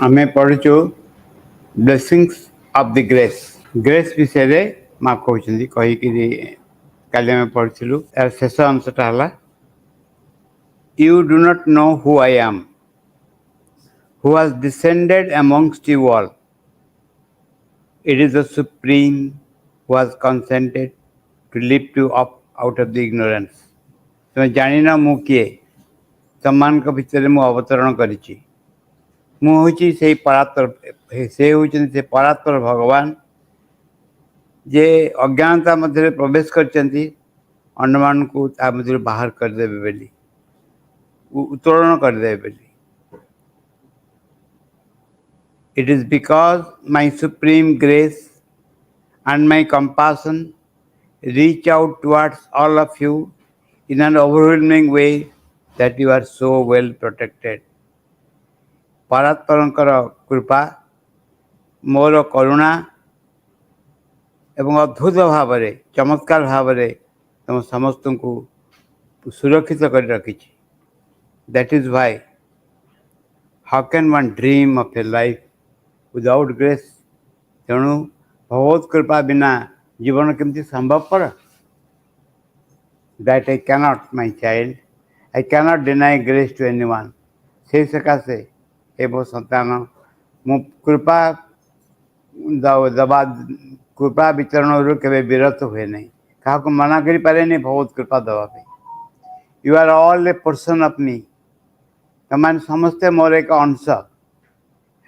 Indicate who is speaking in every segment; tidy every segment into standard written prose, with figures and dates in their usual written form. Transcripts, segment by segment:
Speaker 1: आमे पढ़ुचु blessings of the grace विषय रे माँ कहते कहीकि काली आम पढ़ू यार शेष अंशटा है you do not know who I am who has descended amongst you all it is the supreme who has consented to lift you up out of the ignorance तुम जान मु किए तुम भितर मु अवतरण करी मुझे से परात्पर से होती परात्पर भगवान जे अज्ञानता मध्य प्रवेश करछंती अन्यमान को मध्य बाहर करदेवे बेली उत्तोलन करदेवे बेली it is because my supreme grace and my compassion reach out towards all of you in an overwhelming way that you are so well protected. परात्परंकर कृपा मोर करुणा एवं अद्भुत भाव चमत्कार भाव तुम समस्त को सुरक्षित कर रखी that is why how can one dream of a life without grace तेणु भगवत कृपा बिना जीवन केमती संभवपर that I cannot my child I cannot deny grace to anyone से सकाशे ए मो संतान मु कृपा दबा कृपा वितरण के विरत हुए नहीं क्या मना करी पारे नहीं भगवत कृपा दवाई you are all a person of me तुम समस्ते मोर एक अंश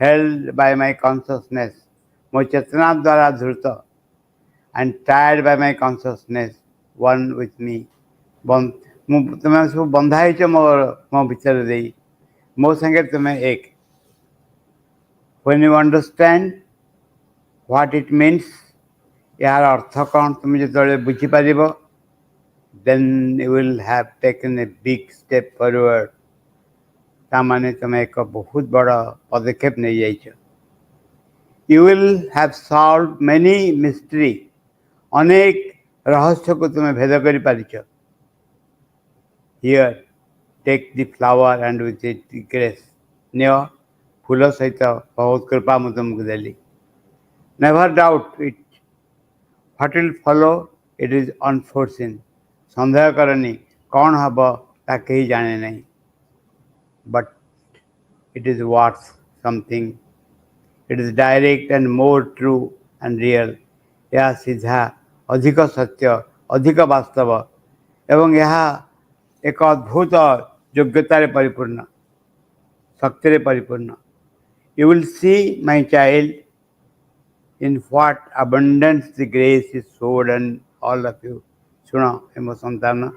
Speaker 1: हेल्ड बाय माय कॉन्शियसनेस मो चेतना द्वारा धृत and tired by my consciousness one with me तुम सब बंधाई मोर मो भीतर दे मो संगे तुम्हें एक when you understand what it means यार अर्थ कौन तुम जो बुझीपर then you will have taken a big step forward तामाने तुम एक बहुत बड़ पदक्षेप नहीं जाइछ you will have solve many mystery अनेक रहस्य को तुम भेद कर पारिछ here take the flower and with it grace नियो फूल सहित बहुत कृपा मुझे तुमको देली never doubt it what will follow it is unforeseen संदेह करनी कौन हम ता कहीं जाने नहीं but it is worth something. It is direct and more true and real. यह सीधा अधिक सत्य अधिक वास्तव एवं यह एक अद्भुत योग्यतार परिपूर्ण शक्ति परिपूर्ण you will see my child in what abundance the grace is showed and all of you शुण मो संतान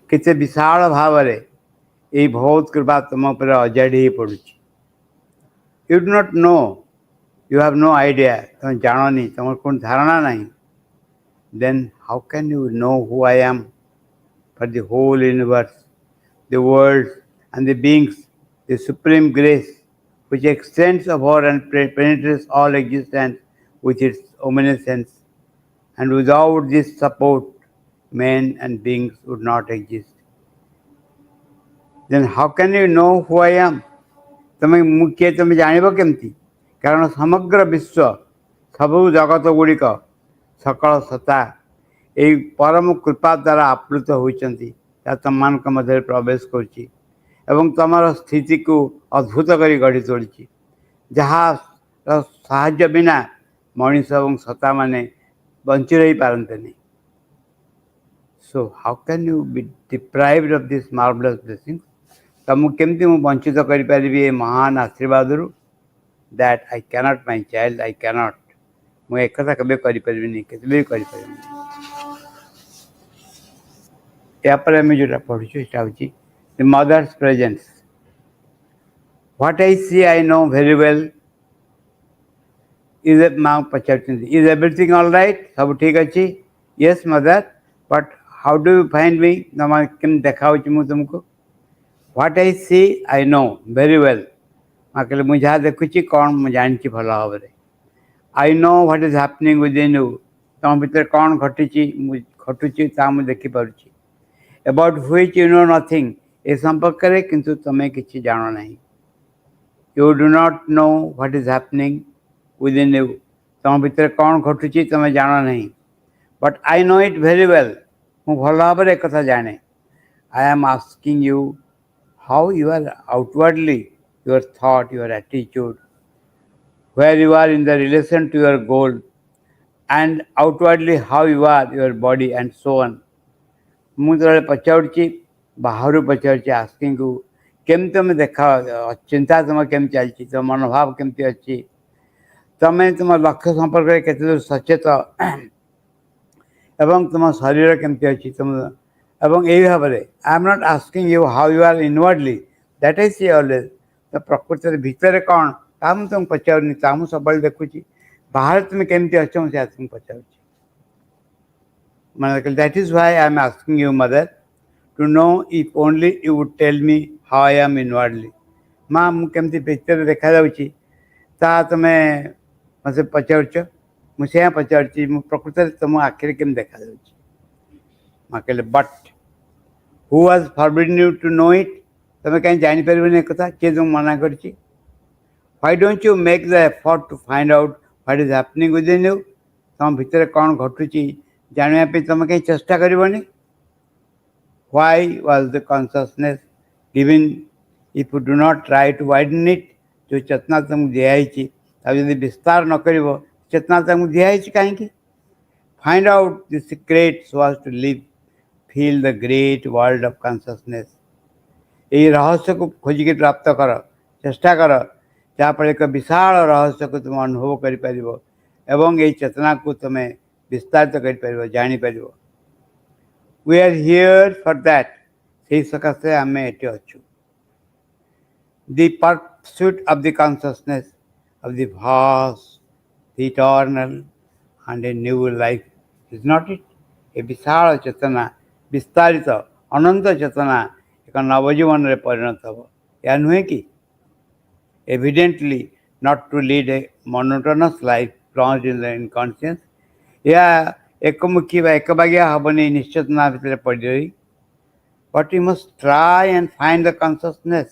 Speaker 1: केते विशाल भाव ये बहुत कृपा तुम पर अजाड़ी पड़ू you do not know you have no idea तुम जाननी तुम कौन धारणा नहीं then how can you know who I am for the whole universe the world and the beings the supreme grace which extends above and penetrates all existence with its omniscience, and without this support men and beings would not exist. Then how can you know who I am? तुम्हें मुख्य तुम जान केमती कारण समग्र विश्व सबू जगत गुड़िक सकल सत्ता यही परम कृपा द्वारा आप्लुत होती तुम मध्य प्रवेश कर तुम स्थिति को अद्भुत कर गढ़ी तोड़ी जहाँ साहाय्य बिना मनीष और सत्ता माने बंची रही पारते नहीं so how can you B deprived of this marvellous blessing तुमको केमती मुझे वंचित करी ये महान आशीर्वाद that I cannot my child I cannot मुझे एक कथा कभी करें यापर आम जो पढ़ुँ यहाँ हूँ the mother's presence what I see I know very well is माँ पचार इज एवरीथिंग ऑल राइट सब ठीक अच्छे yes mother but how do you find me तुम केम देखा तुमको what I see I know very well माँ कहले मुझे जहाँ देखुची कौन मुझे जानी भल भाव I know what is happening within you तुम भीतर कौन घटी घटुची मुझे देखिपुची about which you know nothing ए संपर्क में किंतु तुम्हें किसी जान ना You do not know what is happening within you. तुम भितर कौन घटुची तुम्हें जाना नहीं. But I know it very well. ମୁଁ ଭଲ ଭାବରେ ଏକଥା ଜାଣେ. I am asking you how you are outwardly, your thought, your attitude, where you are in the relation to your goal, and outwardly how you are, your body, and so on. ମୁଁ ଯେତେବେଳେ ପଚାରୁଛି ବାହାରୁ ପଚାରୁଛି ଆସ୍କିଙ୍ଗକୁ କେମିତି ତୁମେ ଦେଖା ଚିନ୍ତା ତୁମ କେମିତି ଚାଲିଛି, ତୁମ ମନୋଭାବ କେମିତି ଅଛି, ତୁମେ ତୁମ ଲକ୍ଷ୍ୟ ସମ୍ପର୍କରେ କେତେ ଦୂର ସଚେତ ଏବଂ ତୁମ ଶରୀର କେମିତି ଅଛି ତୁମ ଏବଂ ଏହି ଭାବରେ I am not asking you how you are inwardly that is see always. ତ ପ୍ରକୃତରେ ଭିତରେ କ'ଣ ତାହା ମୁଁ ତୁମକୁ ପଚାରୁନି, ତାହା ମୁଁ ସବୁବେଳେ ଦେଖୁଛି. ବାହାରେ ତୁମେ କେମିତି ଅଛ ମୁଁ ସେୟା ତୁମକୁ ପଚାରୁଛି. That is why I am asking you, mother, to know if only you would tell me how I am inwardly. ମାଁ ମୁଁ କେମିତି ଭିତରେ ଦେଖାଯାଉଛି ତାହା ତୁମେ ମୋତେ ପଚାରୁଛ. ମୁଁ ସେୟା ପଚାରୁଛି ମୁଁ ପ୍ରକୃତରେ ତୁମ ଆଖିରେ କେମିତି ଦେଖାଯାଉଛି. ମାଁ କହିଲେ but who was forbidden you to know it. ତୁମେ କାହିଁ ଜାଣିପାରିବନି ଏ କଥା, କିଏ ତୁମକୁ ମନା କରିଛି. Why don't you make the effort to find out what is happening within you. ତୁମ ଭିତରେ କ'ଣ ଘଟୁଛି ଜାଣିବା ପାଇଁ ତୁମେ କାହିଁ ଚେଷ୍ଟା କରିବନି. Why was the consciousness given if you do not try to widen it. ଯେଉଁ ଚେତନା ତୁମକୁ ଦିଆହେଇଛି ତାକୁ ଯଦି ବିସ୍ତାର ନ କରିବ ଚେତନା ତୁମକୁ ଦିଆହେଇଛି କାହିଁକି. Find out the secret so as to live feel the great world of consciousness. ଏହି ରହସ୍ୟକୁ ଖୋଜିକି ପ୍ରାପ୍ତ କର, ଚେଷ୍ଟା କର, ଯାହାଫଳରେ ଏକ ବିଶାଳ ରହସ୍ୟକୁ ତୁମେ ଅନୁଭବ କରିପାରିବ ଏବଂ ଏହି ଚେତନାକୁ ତୁମେ ବିସ୍ତାରିତ କରିପାରିବ, ଜାଣିପାରିବ. We are here for that. ସେହି ସକାଶେ ଆମେ ଏଠି ଅଛୁ. The pursuit of the consciousness of the vast, the eternal and a new life, is not it? ଏ ବିଶାଳ ଚେତନା, ବିସ୍ତାରିତ ଅନନ୍ତ ଚେତନା ଏକ ନବଜୀବନରେ ପରିଣତ ହେବ. ଏହା ନୁହେଁ କି? Evidently not to lead a monotonous life plunged in the inconscience. ଏହା ଏକମୁଖୀ ବା ଏକବାଗିଆ ହେବନି ନିଶ୍ଚେତନା ଭିତରେ ପଡ଼ି ରହି. But you must try and find the consciousness.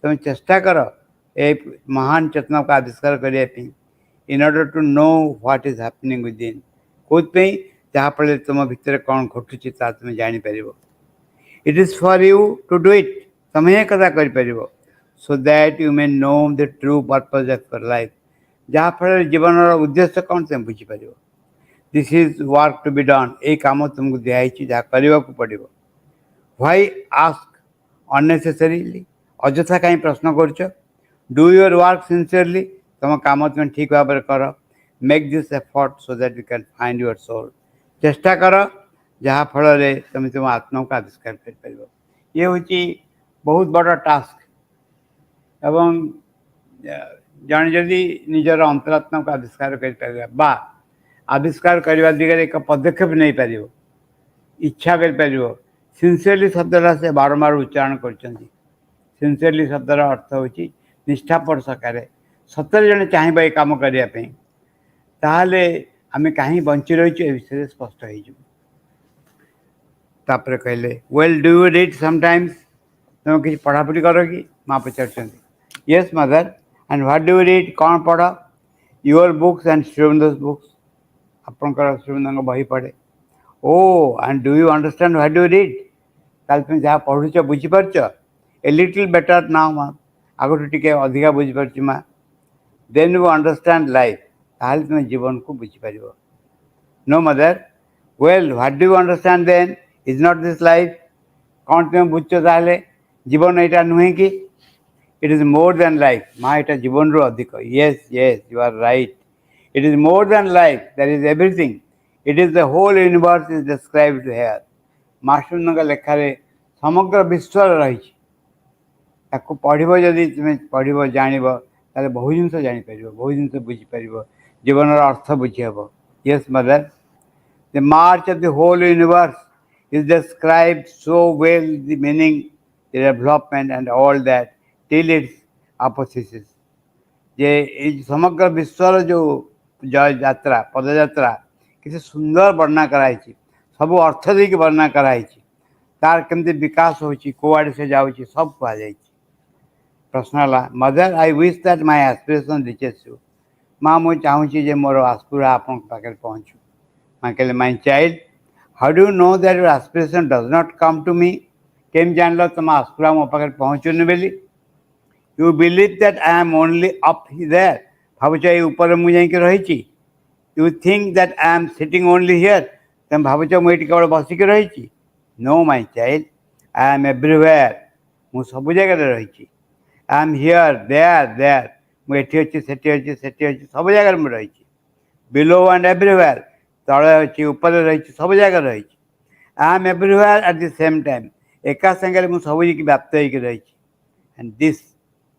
Speaker 1: ତୁମେ ଚେଷ୍ଟା କର ଏ ମହାନ ଚେତନାକୁ ଆବିଷ୍କାର କରିବା ପାଇଁ. In order to know what is happening within. କେଉଁଥିପାଇଁ? ଯାହାଫଳରେ ତୁମ ଭିତରେ କ'ଣ ଘଟୁଛି ତାହା ତୁମେ ଜାଣିପାରିବ. It is for you to do it. ତୁମେ ହିଁ କଥା କରିପାରିବ. So that you may know the true purpose of your life. ଯାହାଫଳରେ ଜୀବନର ଉଦ୍ଦେଶ୍ୟ କ'ଣ ତୁମେ ବୁଝିପାରିବ. This is work two B done. ଏଇ କାମ ତୁମକୁ ଦିଆହେଇଛି, ଯାହା କରିବାକୁ ପଡ଼ିବ. Why ask unnecessarily. ଅଯଥା କାହିଁ ପ୍ରଶ୍ନ କରୁଛ. Do your work sincerely. ତୁମ କାମ ତୁମେ ଠିକ୍ ଭାବରେ କର. Make this effort so that you can find your soul. ଚେଷ୍ଟା କର ଯାହାଫଳରେ ତୁମେ ତୁମ ଆତ୍ମାକୁ ଆବିଷ୍କାର କରିପାରିବ. ଇଏ ହେଉଛି ବହୁତ ବଡ଼ ଟାସ୍କ. ଏବଂ ଜଣେ ଯଦି ନିଜର ଅନ୍ତରାତ୍ମାକୁ ଆବିଷ୍କାର କରିପାରିବା ବା ଆବିଷ୍କାର କରିବା ଦିଗରେ ଏକ ପଦକ୍ଷେପ ନେଇପାରିବ, ଇଚ୍ଛା କରିପାରିବ. ସିନ୍ସିୟରଲି ଶବ୍ଦଟା ସେ ବାରମ୍ବାର ଉଚ୍ଚାରଣ କରିଛନ୍ତି. ସିନ୍ସିୟରଲି ଶବ୍ଦର ଅର୍ଥ ହେଉଛି ନିଷ୍ଠାପର ସକାରେ. ସତରେ ଜଣେ ଚାହିଁବ ଏ କାମ କରିବା ପାଇଁ, ତାହେଲେ ଆମେ କାହିଁ ବଞ୍ଚି ରହିଛୁ ଏ ବିଷୟରେ ସ୍ପଷ୍ଟ ହେଇଯିବ. ତାପରେ କହିଲେ well do you read sometimes. ତୁମେ କିଛି ପଢ଼ାପଢ଼ି କର କି? ମା ପଚାରୁଛନ୍ତି. Yes mother. And what do you read. କ'ଣ ପଢ଼? ୟୁଅର୍ ବୁକ୍ସ ଆଣ୍ଡ ଶ୍ରୀବୃନ୍ଦସ୍ ବୁକ୍ସ. ଆପଣଙ୍କର ଶ୍ରୀବୃନ୍ଦଙ୍କ ବହି ପଢ଼େ. Oh and do you understand what do you read. ତାହେଲେ ତୁମେ ଯାହା ପଢ଼ୁଛ ବୁଝିପାରୁଛ. ଏ ଲିଟିଲ୍ ବେଟର୍ ନାଓ ମା. ଆଗଠୁ ଟିକେ ଅଧିକା ବୁଝିପାରୁଛି ମା. Then you understand life. ତାହେଲେ ତୁମେ ଜୀବନକୁ ବୁଝିପାରିବ. No mother. Well what do you understand then. Is not this life. କ'ଣ ତୁମେ ବୁଝୁଛ ତାହେଲେ? ଜୀବନ ଏଇଟା ନୁହେଁ କି? It is more than life. ମା ଏଇଟା ଜୀବନରୁ ଅଧିକ. Yes yes you are right. It is more than life. There is everything. It is the whole universe is described here. ମାସୁନଙ୍କ ଲେଖାରେ ସମଗ୍ର ବିଶ୍ୱରେ ରହିଛି. ତାକୁ ପଢ଼ିବ, ଯଦି ତୁମେ ପଢ଼ିବ ଜାଣିବ, ତାହେଲେ ବହୁ ଜିନିଷ ଜାଣିପାରିବ, ବହୁ ଜିନିଷ ବୁଝିପାରିବ, ଜୀବନର ଅର୍ଥ ବୁଝିହେବ. Yes mother. The march of the whole universe is described so well, the meaning, the development and all that till its apotheosis. ଯେ ଏଇ ସମଗ୍ର ବିଶ୍ୱର ଯେଉଁ ଯାତ୍ରା, ପଦଯାତ୍ରା କେତେ ସୁନ୍ଦର ବର୍ଣ୍ଣନା କରାହେଇଛି. ସବୁ ଅର୍ଥ ଦେଇକି ବର୍ଣ୍ଣନା କରାହେଇଛି. ତାର କେମିତି ବିକାଶ ହେଉଛି, କୁଆଡ଼େ ସେ ଯାଉଛି, ସବୁ କୁହାଯାଇଛି. प्रश्न है mother I wish that my aspiration reaches you माँ मुझे चाहूँगी जे मोर आस्पिरा आपन पाखे पहुँचू माँ कहले my child how do know that your aspiration does not come to me केम जान तुम आस्पिरा मो पाखे पहुँचुनि बोली you believe that I am only up there भावुच ये ऊपर मुझे रही you think that I am sitting only here तुम भावुच मुझे केवल बसिक रही no my child I am everywhere मु सब जगह रही I am here there there मुझे अच्छी सेठी अच्छी सेठी अच्छी सब जगह मुझे रही बिलो एंड एवरीवेयर तले अच्छी ऊपर रही सब जगह रही I am everywhere at the same time एका संगे मुझे सब व्याप्त होकर रही and this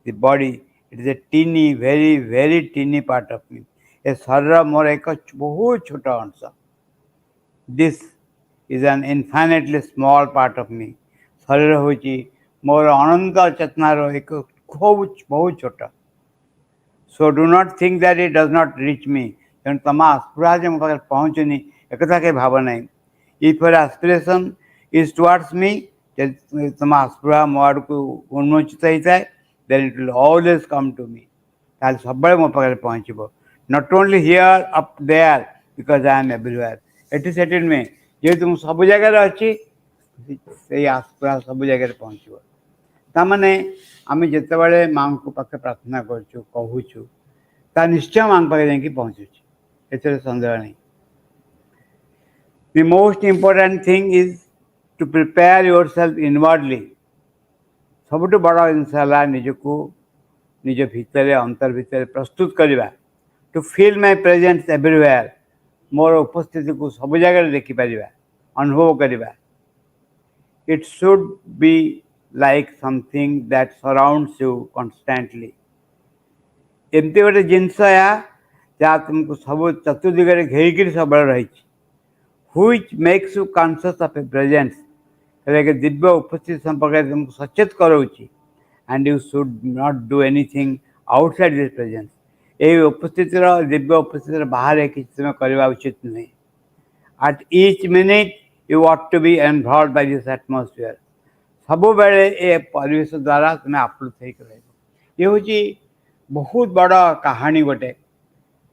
Speaker 1: the body it is a tiny very very tiny part of me ए शरीर मोर एक बहुत छोट अंश this is an infinitely small part of me शरीर हूँ मोर अनंत चेतनार एक खूब बहुत छोट so do not think that it does not reach me तेणु तुम आस्पिरा जो मो पाखे पहुँचुनी एक कहीं भाव ना if your aspiration is towards me तुम आस्पिरा मो आड़ को उन्मोचित होता है then it will always come to me ताल सब मो पाखे पहुँचब not only here up there because I am everywhere एटी सेठी नुहे जेहेतु मुझे सब जगह अच्छी से आस्पिरा सब जगह पहुँचब ताने आम जिते बड़े माँ को पाखे प्रार्थना करूँ ता निश्चय माँ पाखे जाकि पहुँचुची एथे सन्देह नहीं the most important thing is to prepare yourself inwardly सबुठ बड़ जिनस निजको निज भितर अंतर भितर प्रस्तुत करवा to feel my presence everywhere मोर उपस्थिति को सब जगह देखिपर अनुभव करवा it should be like something that surrounds you constantly एमती गोटे जिनस जहाँ तुमको सब चतुर्दिगरे घेरिकी सब रही which makes you conscious of a presence Divya उपस्थिति संपर्क तुमको सचेत कराऊँगी and you should not do anything outside this presence ये उपस्थिति दिव्य उपस्थिति बाहर किसी तुम करवा उचित नहीं at each minute you ought to be involved by this atmosphere सब बेले ये परिवेश द्वारा तुम्हें आप्लुत ये हूँ बहुत बड़ कहानी गोटे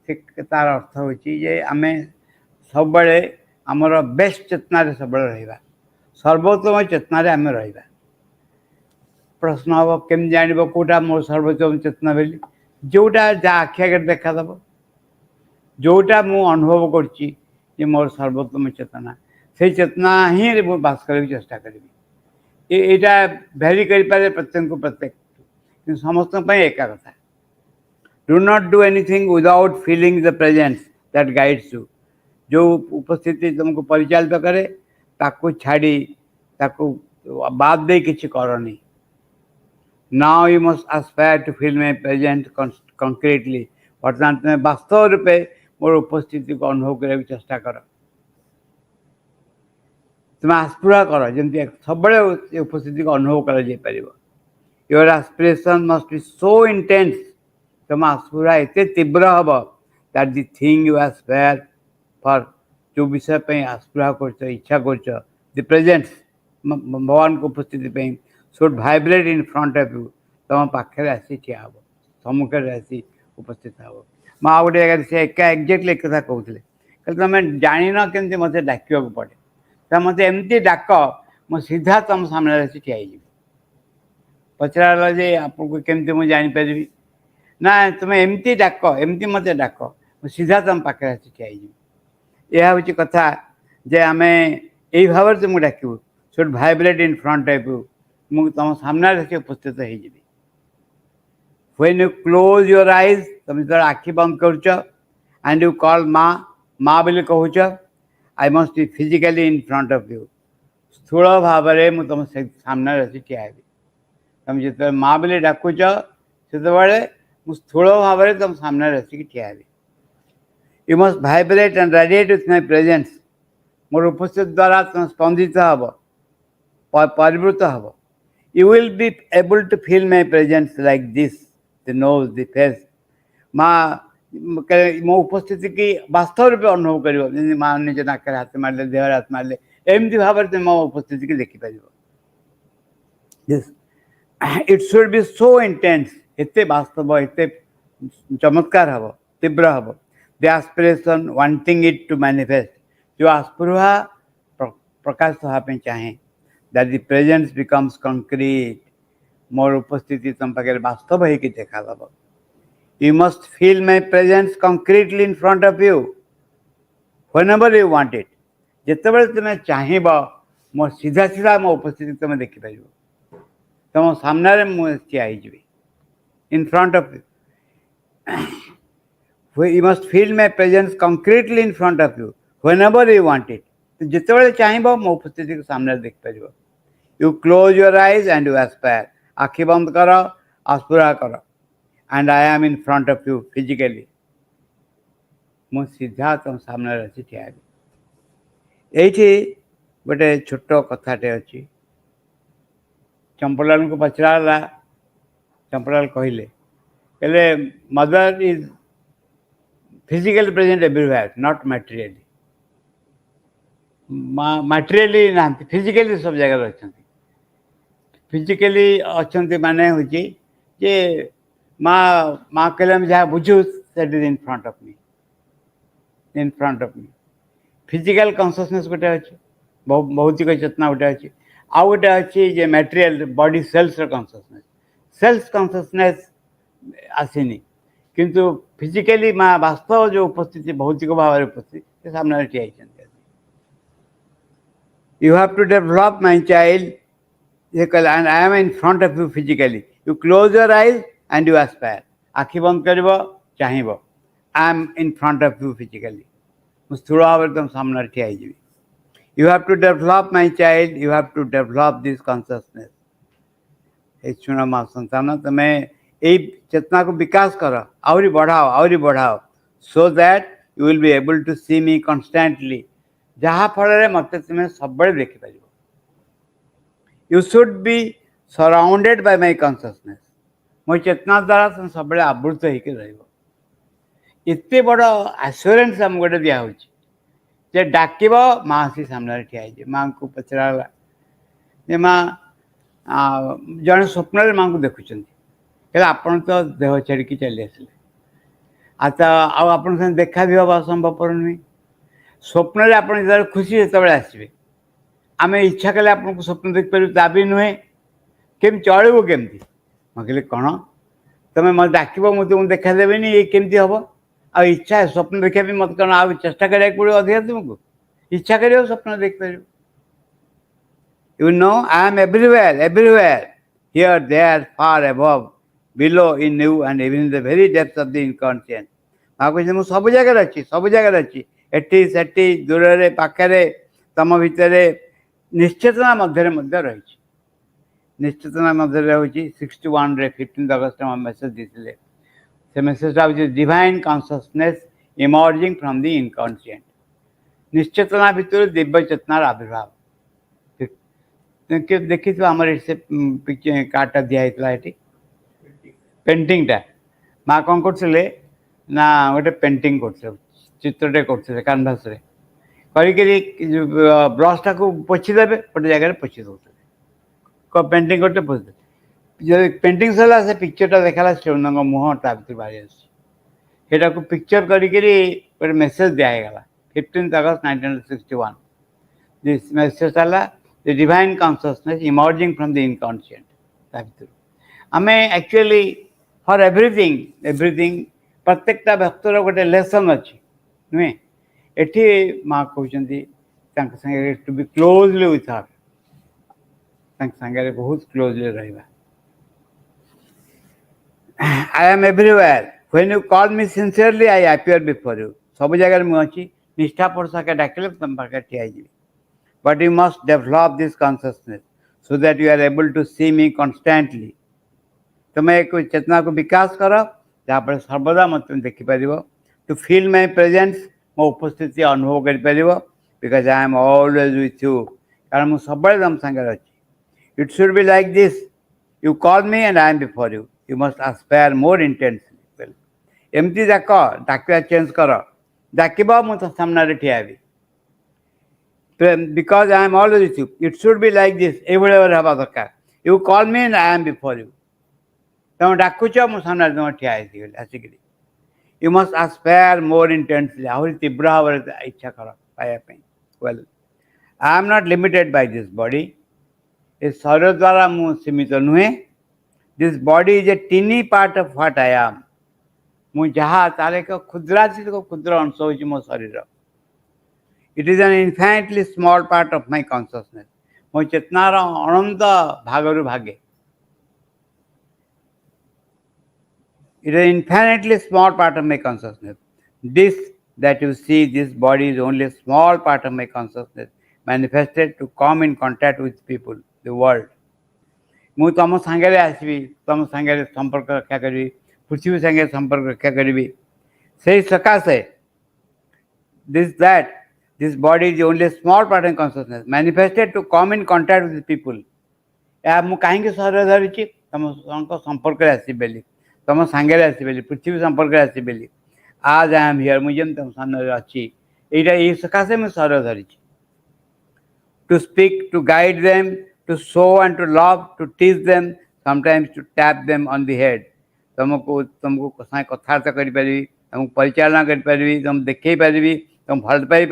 Speaker 1: तार अर्थ हूँ आम सब बेले आमर बेस्ट चेतना सब रहा सर्वोत्तम चेतना आम रहा प्रश्न हम केम जान कौटा मोर सर्वोत्तम चेतना बोली जोटा जहाँ आखि आगे देखादेव जोटा मु अनुभव कर मोर सर्वोत्तम चेतना से चेतना ही बास कर चेष्टा करी यहाँ भैरी करें प्रत्येक प्रत्येक समस्त एका कथा do not do anything without feeling the presence that guides you जो उपस्थिति तुमको परिचालित करे ताकू छाड़ी ताकू बाद दे किसी करनी now you must aspire to feel my presence concretely बर्तमान तुम्हें वास्तव रूपे मोर उपस्थिति को अनुभव करने की चेष्टा कर तुम आस्पिरा कर जमी सब उपस्थिति को अनुभव कर your aspiration must be so intense तुम आस्पिरा एत तीव्र हम that the thing you Aspire for जो विषय पे आस्पिरा कर इच्छा कर द प्रेजेंस भगवान को उपस्थिति should vibrate in front of you तुम पाखे आसी ठिया हम सम्मुखें आसी उपस्थित हम माँ गोटे जगह से एक्जाक्टली एक कथा कहते तुम जान केमती मत डाक पड़े तो मत एमती डाक मो सीधा तुम सामने आसी ठिया पचरा जे आपको केमती मुझे जानीपरि ना तुम एमती डाक एमती मत डाक मो सीधा तुम पाखे आसी ठिया यह हूँ कथा जे आम यही भाव तुमको डाकू should vibrate in front of you मुझे तुम सामने आसी उपस्थित हो when you close your eyes तुम जो आखि बंद कर एंड यू कॉल माँ माँ बोली कहूच I must be physically in front of you स्थूल भाव में तुम सामने आसी ठिया तुम जो माँ बोली डाकुच से स्थूल भाव में तुम सामने आसिक ठिया you must vibrate and radiate with my presence मोर उपस्थित द्वारा तुम स्पंदित हम परिवृत हम you will be able to feel my presence like this the nose the face माँ मो उपस्थिति की वास्तव रूप अनुभव कर माँ निज नाक हाथ मारे देह हाथ मारे एमती भाव में तुम मो उपस्थिति की देखिपर this It should be so intense, एते वास्तव एते चमत्कार हब तीव्र hub the aspiration wanting it to manifest जो आस्पृहा प्रकाश होगा पे चाहे that the presence becomes concrete मोर उपस्थिति तुम पाखे वास्तव है कि देखा दब you must feel my presence concretely in front of you whenever you want it जितेबाला तुम्हें चाहब मो सीधा सीधा मो उपस्थिति तुम देखिपर तुम सामने मुझे in front of you you must feel my presence concretely in front of you whenever you want it जितेबाला चाहब मो उपस्थिति को सामने देखिपर you close your eyes and you aspire आखि बंद कर आस्पुरा कर and I am in front of you physically मु सीधा तुम सामने अच्छी ठिया ये गोटे छोट कथाटे अच्छी चंपलाल को पचरा चंपलाल कहले कहले mother is physically present everywhere not materially materially ना फिजिकली सब जगह अच्छा फिजिकली अच्छा माने हूँ जे माँ माँ कहले जहाँ बुझू that is in front of me physical consciousness गोटे अच्छे भौतिक चेतना गोटे अच्छे आउ गोटे अच्छी जे मैटेरियल बॉडी सेल्स कॉन्शियसनेस आसनी किंतु फिजिकली माँ वास्तव जो उपस्थिति भौतिक भाव उपस्थिति सामने ठिया you have to develop my child ये कल and I am in front of you physically you close your eyes and you aspire आखि बंद कर चाहब I am in front of you physically स्थूल भाव तुम सामने ठिया you have to develop my child you have to develop this consciousness शुण माँ संतान तुम्हें यही चेतना को विकास कर आहरी बढ़ाओ so that you will be able to see me constantly जहाँ फल मत तुम्हें सब देखिपर you should be surrounded by my consciousness मो चेतना द्वारा तुम सब आवृत होकर रते बड़ आश्योरेंस आम गोटे दिहे डाक माँ आसी सामने ठिया माँ को पचरा माँ जड़े स्वप्न माँ को देखुं आपन तो देह छाड़ी चली आसिले आप देखा भी हम असंभवपर नुहे स्वप्न आप खुशी जो आसवे आम इच्छा कले आपको स्वप्न देखिपर ता भी नुहे केम चलू केमती मैं कहली कौन तुम्हें मत डाक मुझे तुमको देखादेवी ये केमती हम आ इच्छा स्वप्न देखा भी मत कौन आ चेष्टा कराया पड़ो अधिक तुमको इच्छा कर स्वप्न देखिपर you know I am everywhere here there far above below in you and even in the very depth of the inconscious माँ कह मुझे सब जगह अच्छी एटी सेठी दूर पाखे तम भितर निश्चेतना मध्य रही निश्चेतना मध्य रही 61 15 अगस्त में मेसेज देते से मेसेजटा हूँ divine consciousness emerging from the inconscient निश्चेतना भितर दिव्य चेतनार आविर्भाव देखी आम से कार्डटा दिखाई ये पेंटिंगटा माँ कौन करते ना गोटे पेंटिंग कर चित्रटे करते कैनभास ब्रशटा को पोछीदे गोटे जगह पोछी दे पेंटिंग करते पोछी जब पेंटिंग सरला से पिक्चरटा देखा शिवनंद मुह ता भर बाहरी आसा को पिक्चर कर मेसेज दिगला 15 अगस्त 1961 दिस मेसेज है the divine consciousness emerging from the inconscient ता भर आम एक्चुअली फॉर एवरीथिंग प्रत्येकटा व्यक्तर गोटे लेसन अच्छी नुहे एठी माँ कहते संगे to be closely with her संगे बहुत क्लोजली रहा I am everywhere when you call me sincerely I appear before you सब जगह मुझे अच्छी निष्ठापर सके डाकिले तुम पाखे ठिया but you must develop this consciousness so that you are able to see me constantly तुम्हें एक चेतना को विकास कर जहाँफल सर्वदा मत देखिपर टू फील माय प्रेजेंस मो उपस्थिति अनुभव कर because I am always with you कारण मुझे सब तुम सागर अच्छी it should be like this you call me and I am before you you must aspire more intensely एमती डाक डाकिया चेंज कर डाक मुझे सामने ठिया because I am always with you it should be like this ये हवा दरकार You call me and I am before you. ତମେ ଡାକୁଛ ମୁଁ ସାମ୍ନାରେ ତମେ ଠିଆ ହେଇଗଲି ଆସିକିରି. You must aspire more intensely. ଆହୁରି ତୀବ୍ର ଭାବରେ ଇଚ୍ଛା କର ପାଇବା ପାଇଁ. Well, I am not limited by this body. ଏ ଶରୀର ଦ୍ୱାରା ମୁଁ ସୀମିତ ନୁହେଁ. This body is a teeny part of what I am. ମୁଁ ଯାହା ତାର ଏକ କ୍ଷୁଦ୍ରାତିକ କ୍ଷୁଦ୍ର ଅଂଶ ହେଉଛି ମୋ ଶରୀର. It is an infinitely small part of my consciousness. ମୋ ଚେତନାର ଅନନ୍ତ ଭାଗରୁ ଭାଗେ. It is an infinitely small part of my consciousness. This that you see, this body is only a small part of my consciousness, manifested to come in contact with people, the world. ମୁଁ ତମ ସାଙ୍ଗରେ ଆସିବି, ତମ ସାଙ୍ଗରେ ସମ୍ପର୍କ ରକ୍ଷା କରିବି, ପୃଥିବୀ ସାଙ୍ଗରେ ସମ୍ପର୍କ ରକ୍ଷା କରିବି. ସେଇ ସକାଶେ this body is only a small part of consciousness, manifested to come in contact with people. ଏହା ମୁଁ କାହିଁକି ଶରୀର ଧରିଛି? ତମଙ୍କ ସମ୍ପର୍କରେ ଆସିବି ବୋଲି, ତମ ସାଙ୍ଗରେ ଆସିବି ବୋଲି, ପୃଥିବୀ ସମ୍ପର୍କରେ ଆସିବି ବୋଲି. As I am here, ମୁଁ ଯେମିତି ତମ ସାମ୍ନାରେ ଅଛି, ଏଇଟା ଏଇ ସକାଶେ ମୁଁ ଶରୀର ଧରିଛି. To speak, to guide them, to show and to love, to teach them, sometimes to tap them on the head. तुमको साथ कथबार्ता करें, तुमको परिचालना करें, तुम देखे पारि, तुम भल पाई,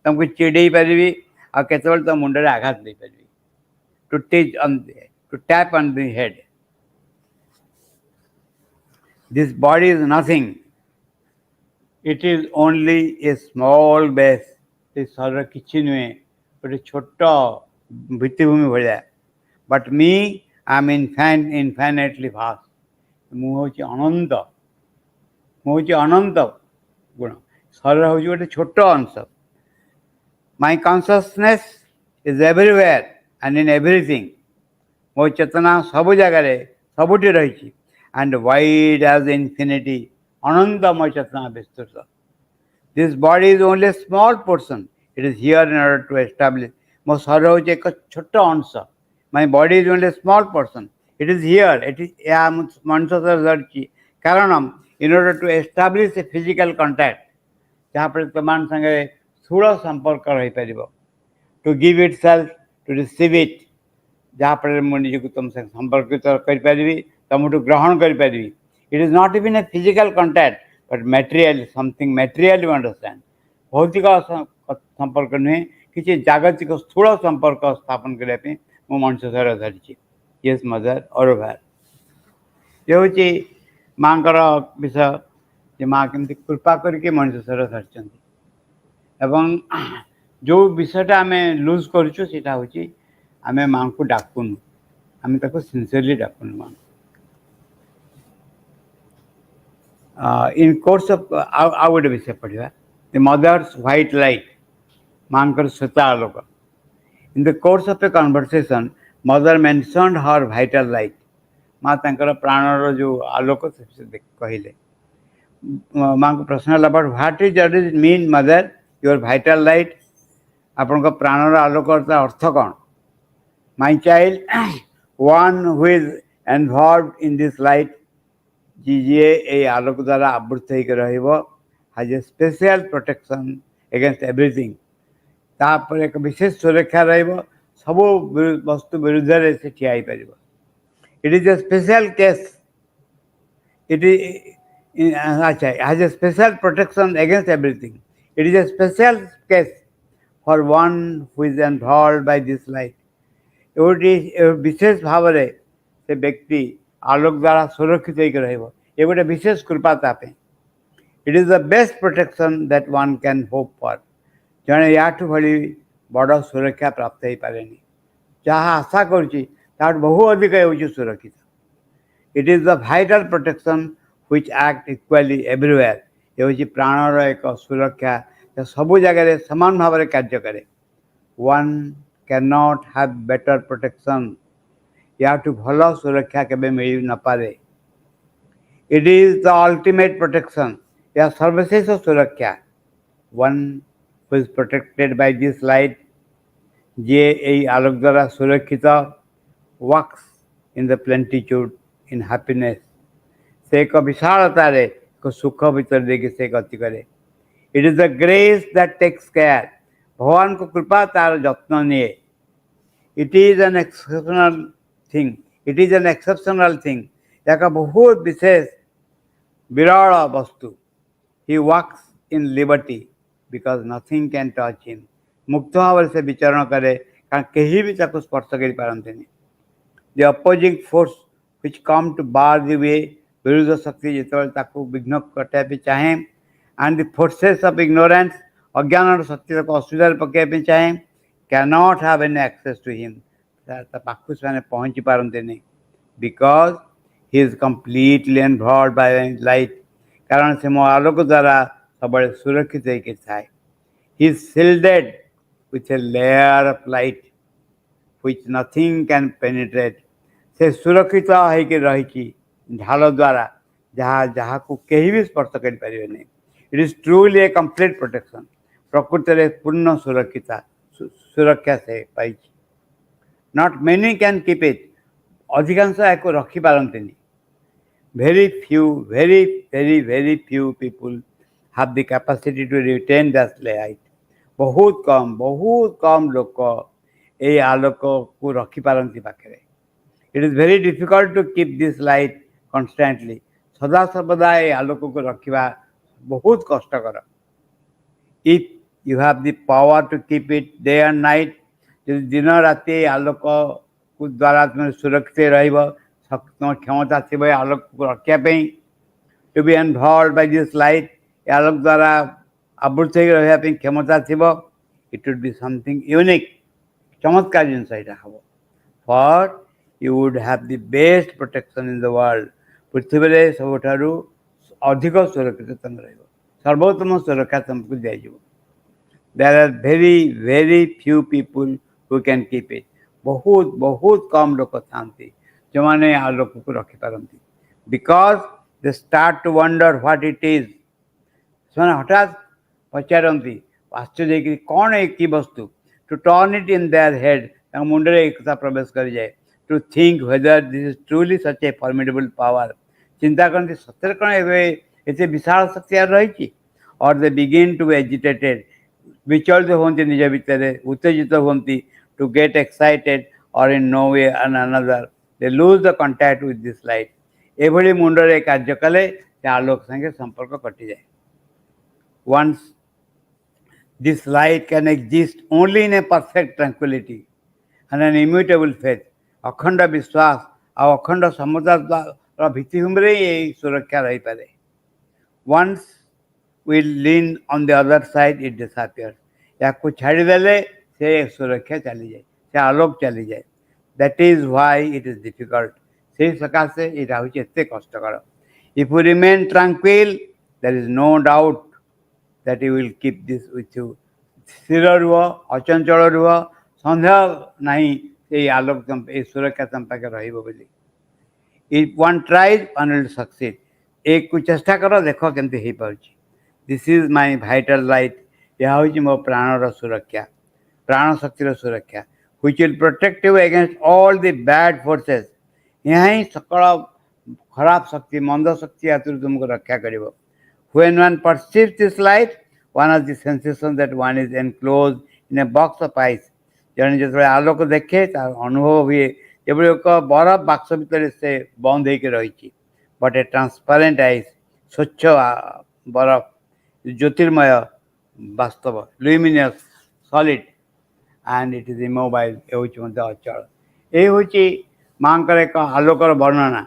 Speaker 1: तुमको चिड़े पारि, आ केतबेले तुम मुंडे आघात दे पारि. To teach on the, to tap on the head. This body is nothing. It is only a small base. this शरीर किसी नुहे, गोटे छोट भित्तिभूमि भाया. But me, I am infinitely vast. ମୁଁ ହେଉଛି ଅନନ୍ତ, ମୁଁ ହେଉଛି ଅନନ୍ତ ଗୁଣ. ଶରୀର ହେଉଛି ଗୋଟେ ଛୋଟ ଅଂଶ. My consciousness is everywhere and in everything. ମୋ ଚେତନା ସବୁ ଜାଗାରେ ସବୁଠି ରହିଛି. And wide as infinity, ଅନନ୍ତ ମୋ ଚେତନା ବିସ୍ତୃତ. This body is only a small portion. It is here in order to establish. ମୋ ଶରୀର ହେଉଛି ଏକ ଛୋଟ ଅଂଶ. My body is only a small portion. It is here. It is ମଣିଷ ଶରୀର ଧରିଛି କାରଣ in order to establish a physical contact, ଯାହାଫଳରେ ତୁମମାନଙ୍କ ସାଙ୍ଗରେ ସ୍ଥୂଳ ସମ୍ପର୍କ ରହିପାରିବ. To give itself, to receive it, ଯାହାଫଳରେ ମୁଁ ନିଜକୁ ତୁମ ସାଙ୍ଗେ ସମ୍ପର୍କିତ କରିପାରିବି, ତୁମଠୁ ଗ୍ରହଣ କରିପାରିବି. It is not even a physical contact, but material, something material you understand. ଭୌତିକ ସମ୍ପର୍କ ନୁହେଁ, କିଛି ଜାଗତିକ ସ୍ଥୂଳ ସମ୍ପର୍କ ସ୍ଥାପନ କରିବା ପାଇଁ ମୁଁ ମଣିଷ ଶରୀର ଧରିଛି. Yes, mother, Aurobindo. ये ହେଉଛି ମାଙ୍କର ବିଷୟ, ଯେ ମା କେମିତି କୃପା କରିକି ମଣିଷ ଶରୀର ଧରିଛନ୍ତି. ଏବଂ ଯେଉଁ ବିଷୟଟା ଆମେ ଲୁଜ୍ କରୁଛୁ ସେଇଟା ହେଉଛି ଆମେ ମାଙ୍କୁ ଡାକୁନୁ, ଆମେ ତାକୁ ସିନ୍ସିୟରଲି ଡାକୁନୁ. ମା ଇନ୍ କୋର୍ସ ଅଫ୍ ଆଉ ଗୋଟେ ବିଷୟ ପଢ଼ିବା, ଦି ମଦର୍ସ ହ୍ୱାଇଟ୍ ଲାଇଟ୍, ମାଙ୍କର ଶ୍ଵେତ ଆଲୋକ. In the course of a conversation, mother mentioned her vital light. माँ तांकर प्राणर जो आलोक से कहले. माँ को प्रश्न है about what is that is mean mother, your vital light, आपन को प्राणर आलोक अर्थ कौन? My child, one who is involved in this light, जिजे ए आलोक द्वारा आवृत होकर रहिबो, has a special protection against everything. तापर एक विशेष सुरक्षा रहिबो, सब वस्तु विरुद्ध रे से ठिया ही परिबो. It is a special case. It has a special protection against everything. It is a special case for one who is involved by this light. विशेष भाव से व्यक्ति आलोक द्वारा सुरक्षित होकर रहिबो. ये गोटे विशेष कृपा तापे. It is the best protection that one can hope for. जने याठु भली बड़ सुरक्षा प्राप्त हो पारे. जहाँ आशा करुच्ची बहु अधिक हो सुरक्षित. It is the vital protection which act equally everywhere. ये हूँ प्राणर एक सुरक्षा सबु जगह समान भाव में कार्य करे. One cannot have better protection. याठु भल सुरक्षा केबे मिल न पारे. It is the ultimate protection. या सर्वशेष सुरक्षा. One who is protected by this light, जे ए आलोक द्वारा सुरक्षित, walks in the plenitude, in happiness. से एक विशालता रे को सुख भीतर देखि से गति करे. It is the grace that takes care. भगवान को कृपा तार जत्न निये. It is an exceptional thing, it is an exceptional thing, एक बहुत विशेष विरल वस्तु। He walks in liberty because nothing can touch him, मुक्त भाव से विचरण करे कारण कहीं भी ताको स्पर्श कर पारंतिनी। The opposing force which come to bar the way, विरुद्ध शक्ति जो विघ्न कटाई चाहे, and the forces of ignorance, अज्ञान शक्ति असुविधा पकड़ चाहे, can not have any access to him, पाखु से पहुँची पारती नहीं because he is completely involve by light, कारण से मो आलोक द्वारा सब सुरक्षित होकर थाए। He is shielded with a layer of light which nothing can penetrate, से सुरक्षित होकर रही ढाल द्वारा जहाँ जहाँ को कहीं भी स्पर्श कर पारे नहीं। It is truly a complete protection, प्रकृति में पूर्ण सुरक्षा से पाई। Not many can keep it, अधिकांश या रखी पारती नहीं। Very few very few people have the capacity to retain that light, बहुत कम लोग ये आलोक को रखी पारती पाखे। It is very difficult to keep this light constantly, सदा सर्वदा ये आलोक को रखा बहुत कष्टकर। If you have the power to keep it day and night, जो दिन राति आलोक को द्वारा तुम सुरक्षित तुम क्षमता थी आलोक को रखापी, to be involve by this light, आलोक द्वारा आवृत रही क्षमता थी, it would be something unique, चमत्कार जिनस यहाँ हम। For you would have the best protection in the world, पृथ्वी में सब अधिक सुरक्षित तुम सर्वोत्तम सुरक्षा तुमको दिज्व। There are very few people who can keep it, बहुत कम लोग था जो मैंने आलोक को रखिपारती, because they start to wonder what it is. से हठात पचारती आश्चर्य कौन है कि वस्तु, to turn it in their head, मुंडे एक प्रवेश कर जाए, to think whether this is truly such a formidable power, चिंता करती सत्य कौन ये विशाल शक्ति रही, और दे बिगिन टू एजिटेटेड, विचलित होती निज भितर, उत्तेजित होती, टू गेट एक्साइटेड और in no way and another they lose the contact with this light. एभली मुंडे कार्य कले आलोक संगे संपर्क कटि जाए। Once this light can exist only in a perfect tranquility and an immutable faith, अखंड विश्वास और अखंड समझदार भित्तिभूमि ये सुरक्षा रही पारे। Once we lean on the other side, it disappears, या कुछ छाड़देले से सुरक्षा चली जाए, से आलोक चली जाए। That is why it is difficult, से सकाशे ये हूँ एत कष्टकर। If you remain tranquil, there is no doubt that you will keep this with you, स्थिर रुह, अचंचल रुह, सन्देह नहीं ये आलोक ये सुरक्षा तुम पाखे रही। If one tries one will succeed, एक कुछ चेष्टा कर देख केमती हो पार। This is my vital light, यह हूँ मो प्राणर सुरक्षा, प्राण शक्तिर सुरक्षा, which will protect you against all the bad forces. यहाँ ही सकल खराब शक्ति मंद शक्ति हाथ तुमको रक्षा कर। When one perceives this light, one has the sensation that one is enclosed in a box of ice. जन जो आलोक देखे तार अनुभव हुए जब एक बरफ बाक्स भितर से बंद होकर रही, बट ए ट्रांसपेरेंट आइस, स्वच्छ बरफ, ज्योतिर्मय, वास्तव, luminous, solid and it is immobile, ये अचल। ये हूँ माँ एक आलोकर वर्णना,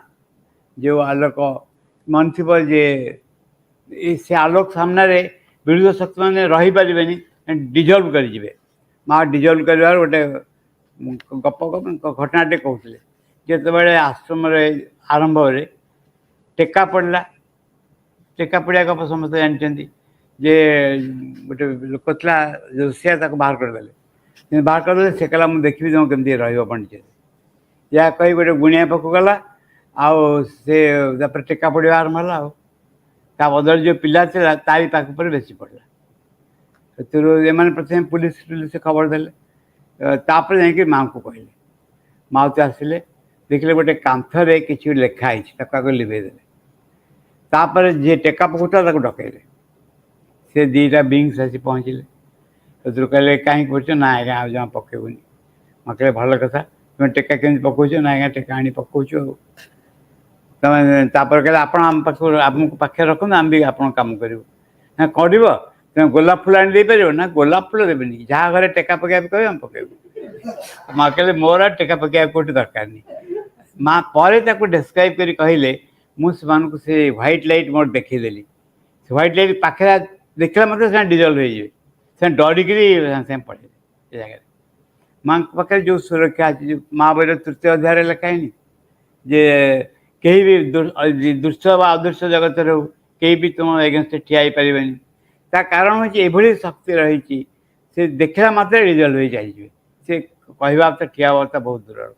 Speaker 1: जो आलोक मन थी से आलोक सामने विरुद्ध शक्ति मैंने रहीपर डिजल्व करेंगे। माँ डिजल्व कर गोटे गप घटनाटे कहते जिते आश्रम आरंभ टेका पड़ा, टेका पड़ा गप समस्त जानते जे गोटे लोक था जोशिया बाहर करदे, बाहर करदे से कहला मुझे देखी तुम केमती रही या कही गोटे गुणिया पाक गला आउ से टेका पड़ा आरंभ है। बदल जो पिला तारी पाख पर बेसी पड़ा, से प्रथम पुलिस खबर देले, जाकि माँ को कहले, माँ तो आसिले देखले गोटे कांथरे कि लिखाई लिभेदे, तापर जी टेका पकड़ा डकैले, से दीटा बिंग्स आसी पहुँचले, कहले कहीं पड़छ ना आज्ञा आज जमा पकेबुनि। मैं कहले भल कथा तुम टेका केमी पकाच ना आज्ञा टेका आनी पकाचु तुम कहले आप आमको पाखे रखु आम भी आप कम करूँ ना कर तुम गोलाप फूल आनी पार ना गोलाप फूल देवी जहाँ घर टेका पकड़ कह आम पकड़ू माँ कहले मोर टेका पकड़ कौट दरकार नहीं माँ पर डेस्क्राइब कर कहले मुझे से व्हाइट लाइट मोर देखीदेली से व्हाइट लाइट पाखे देखला मतलब से डिजल्व हो डरिक पड़े जगह माँ पाखे जो सुरक्षा अच्छी जो माँ बहर तृतीय अध्याय लिखाएनि जे कहीं भी दुष्ट अदृश्य जगत रो कहीं भी तुम एगेन्स्ट ठिया पारे ता कारण हूँ ये शक्ति रही से देखला मात्र रिजल्व हो जाए से कहवा तो ठिया बहुत दूर